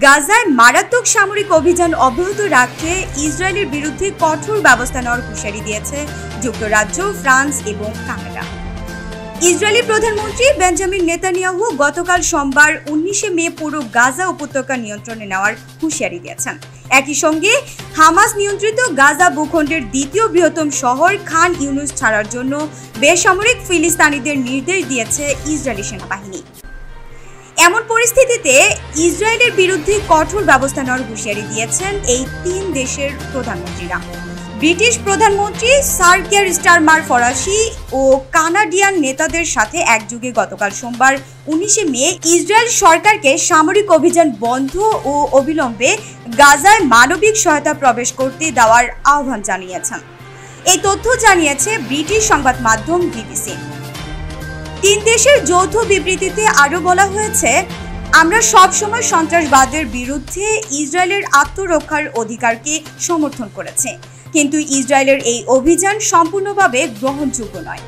গাজায় মারাত্মক সামরিক অভিযান অব্যাহত রাখতে ইসরায়েলের বিরুদ্ধে কঠোর ব্যবস্থা নেওয়ার হুঁশিয়ারি দিয়েছে যুক্তরাজ্য, ফ্রান্স এবং কানাডা। ইসরায়েলি প্রধানমন্ত্রী বেঞ্জামিন নেতানিয়াহু গতকাল সোমবার 19 মে পুরো গাজা উপত্যকা নিয়ন্ত্রণে নেওয়ার হুঁশিয়ারি দিয়েছেন। একই সঙ্গে হামাস নিয়ন্ত্রিত গাজা ভূখণ্ডের দ্বিতীয় বৃহত্তম শহর খান ইউনুস ছাড়ার জন্য বেসামরিক ফিলিস্তিনিদের নির্দেশ দিয়েছে ইসরায়েলি সেনাবাহিনী। এমন পরিস্থিতিতে ইসরায়েলের বিরুদ্ধে কঠোর ব্যবস্থা নেওয়ার হুঁশিয়ারি দিয়েছেন এই তিন দেশের প্রধানমন্ত্রীরা। ব্রিটিশ প্রধানমন্ত্রী স্যার কিয়ার স্টারমার ফরাসি ও কানাডিয়ান নেতাদের সাথে একযোগে গতকাল সোমবার 19 মে ইসরায়েল সরকারকে সামরিক অভিযান বন্ধ ও অবিলম্বে গাজায় মানবিক সহায়তা প্রবেশ করতে দেওয়ার আহ্বান জানিয়েছেন। এই তথ্য জানিয়েছে ব্রিটিশ সংবাদ মাধ্যম বিবিসি। তিন দেশের যৌথ বিবৃতিতে আরও বলা হয়েছে, আমরা সবসময় সন্ত্রাসবাদের বিরুদ্ধে ইসরায়েলের আত্মরক্ষার অধিকারকে সমর্থন করেছি, কিন্তু ইসরায়েলের এই অভিযান সম্পূর্ণভাবে গ্রহণযোগ্য নয়।